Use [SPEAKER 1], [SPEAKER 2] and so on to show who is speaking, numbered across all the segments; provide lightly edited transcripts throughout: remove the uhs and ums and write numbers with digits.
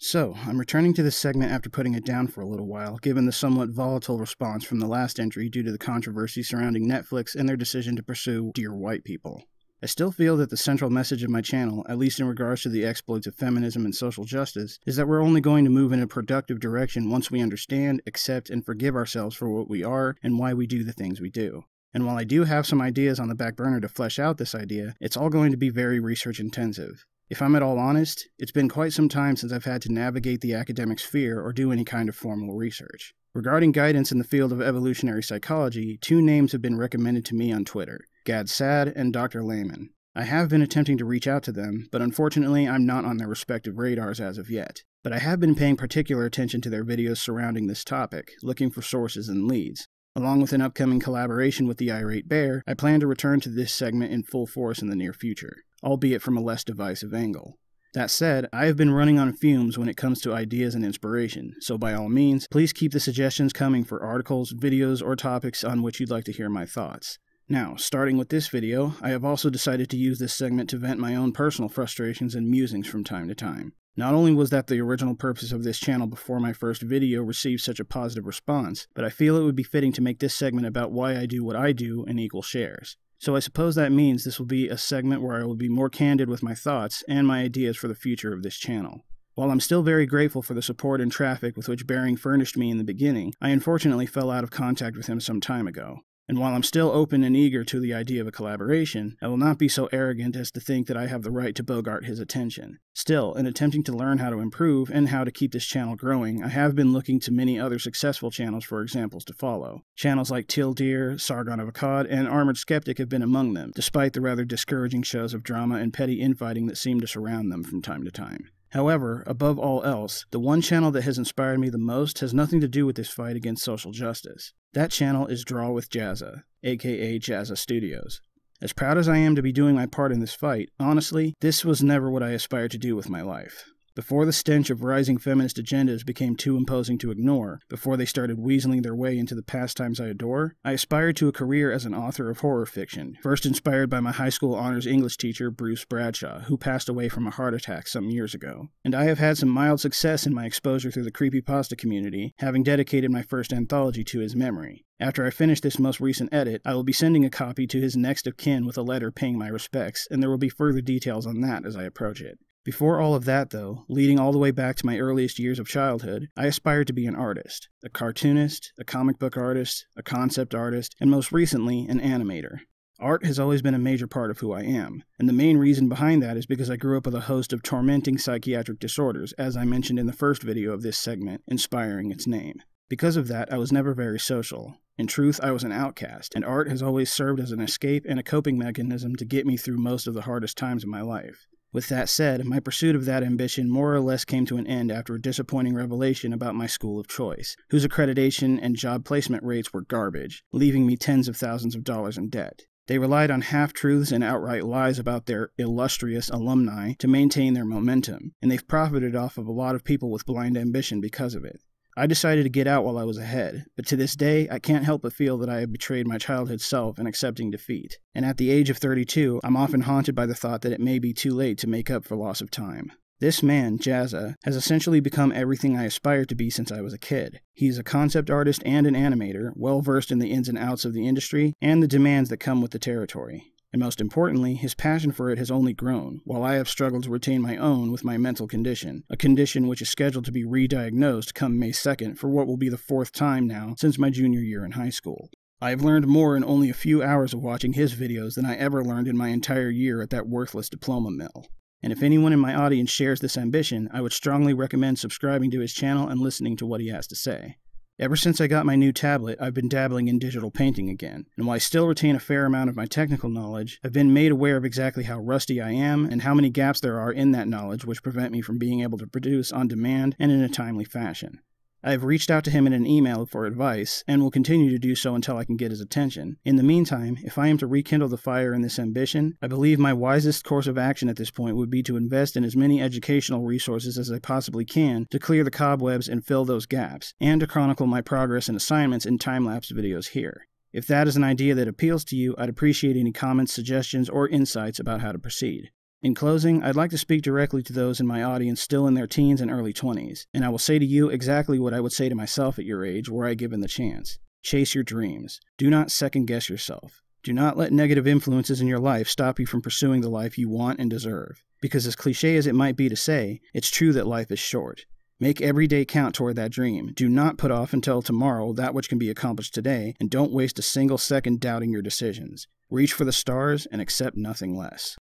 [SPEAKER 1] So, I'm returning to this segment after putting it down for a little while, given the somewhat volatile response from the last entry due to the controversy surrounding Netflix and their decision to pursue Dear White People. I still feel that the central message of my channel, at least in regards to the exploits of feminism and social justice, is that we're only going to move in a productive direction once we understand, accept, and forgive ourselves for what we are and why we do the things we do. And while I do have some ideas on the back burner to flesh out this idea, it's all going to be very research intensive. If I'm at all honest, it's been quite some time since I've had to navigate the academic sphere or do any kind of formal research. Regarding guidance in the field of evolutionary psychology, two names have been recommended to me on Twitter, SAAD and Dr. LAYMAN. I have been attempting to reach out to them, but unfortunately I'm not on their respective radars as of yet. But I have been paying particular attention to their videos surrounding this topic, looking for sources and leads. Along with an upcoming collaboration with the Irate Bear, I plan to return to this segment in full force in the near future, albeit from a less divisive angle. That said, I have been running on fumes when it comes to ideas and inspiration, so by all means, please keep the suggestions coming for articles, videos, or topics on which you'd like to hear my thoughts. Now, starting with this video, I have also decided to use this segment to vent my own personal frustrations and musings from time to time. Not only was that the original purpose of this channel before my first video received such a positive response, but I feel it would be fitting to make this segment about why I do what I do in equal shares. So I suppose that means this will be a segment where I will be more candid with my thoughts and my ideas for the future of this channel. While I'm still very grateful for the support and traffic with which Baring furnished me in the beginning, I unfortunately fell out of contact with him some time ago. And while I'm still open and eager to the idea of a collaboration, I will not be so arrogant as to think that I have the right to bogart his attention. Still, in attempting to learn how to improve and how to keep this channel growing, I have been looking to many other successful channels for examples to follow. Channels like Tildeer, Sargon of Akkad, and Armored Skeptic have been among them, despite the rather discouraging shows of drama and petty infighting that seem to surround them from time to time. However, above all else, the one channel that has inspired me the most has nothing to do with this fight against social justice. That channel is Draw with Jazza, aka Jazza Studios. As proud as I am to be doing my part in this fight, honestly, this was never what I aspired to do with my life. Before the stench of rising feminist agendas became too imposing to ignore, before they started weaseling their way into the pastimes I adore, I aspired to a career as an author of horror fiction, first inspired by my high school honors English teacher Bruce Bradshaw, who passed away from a heart attack some years ago. And I have had some mild success in my exposure through the creepypasta community, having dedicated my first anthology to his memory. After I finish this most recent edit, I will be sending a copy to his next of kin with a letter paying my respects, and there will be further details on that as I approach it. Before all of that, though, leading all the way back to my earliest years of childhood, I aspired to be an artist. A cartoonist, a comic book artist, a concept artist, and most recently, an animator. Art has always been a major part of who I am, and the main reason behind that is because I grew up with a host of tormenting psychiatric disorders, as I mentioned in the first video of this segment, inspiring its name. Because of that, I was never very social. In truth, I was an outcast, and art has always served as an escape and a coping mechanism to get me through most of the hardest times of my life. With that said, my pursuit of that ambition more or less came to an end after a disappointing revelation about my school of choice, whose accreditation and job placement rates were garbage, leaving me tens of thousands of dollars in debt. They relied on half-truths and outright lies about their illustrious alumni to maintain their momentum, and they've profited off of a lot of people with blind ambition because of it. I decided to get out while I was ahead, but to this day, I can't help but feel that I have betrayed my childhood self in accepting defeat. And at the age of 32, I'm often haunted by the thought that it may be too late to make up for loss of time. This man, Jazza, has essentially become everything I aspired to be since I was a kid. He is a concept artist and an animator, well versed in the ins and outs of the industry and the demands that come with the territory. And most importantly, his passion for it has only grown, while I have struggled to retain my own with my mental condition, a condition which is scheduled to be re-diagnosed come May 2nd for what will be the 4th time now since my junior year in high school. I have learned more in only a few hours of watching his videos than I ever learned in my entire year at that worthless diploma mill. And if anyone in my audience shares this ambition, I would strongly recommend subscribing to his channel and listening to what he has to say. Ever since I got my new tablet, I've been dabbling in digital painting again, and while I still retain a fair amount of my technical knowledge, I've been made aware of exactly how rusty I am and how many gaps there are in that knowledge which prevent me from being able to produce on demand and in a timely fashion. I have reached out to him in an email for advice, and will continue to do so until I can get his attention. In the meantime, if I am to rekindle the fire in this ambition, I believe my wisest course of action at this point would be to invest in as many educational resources as I possibly can to clear the cobwebs and fill those gaps, and to chronicle my progress and assignments in time-lapse videos here. If that is an idea that appeals to you, I'd appreciate any comments, suggestions, or insights about how to proceed. In closing, I'd like to speak directly to those in my audience still in their teens and early 20s, and I will say to you exactly what I would say to myself at your age were I given the chance. Chase your dreams. Do not second-guess yourself. Do not let negative influences in your life stop you from pursuing the life you want and deserve. Because as cliche as it might be to say, it's true that life is short. Make every day count toward that dream. Do not put off until tomorrow that which can be accomplished today, and don't waste a single second doubting your decisions. Reach for the stars and accept nothing less.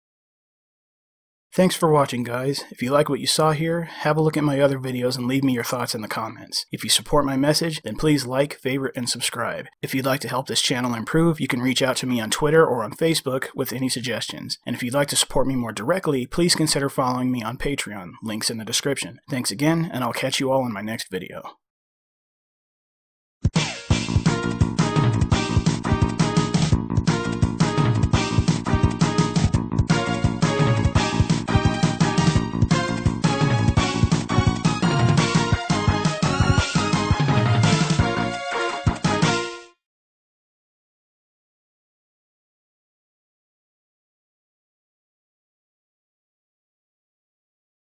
[SPEAKER 1] Thanks for watching, guys. If you like what you saw here, have a look at my other videos and leave me your thoughts in the comments. If you support my message, then please like, favorite, and subscribe. If you'd like to help this channel improve, you can reach out to me on Twitter or on Facebook with any suggestions. And if you'd like to support me more directly, please consider following me on Patreon. Links in the description. Thanks again, and I'll catch you all in my next video.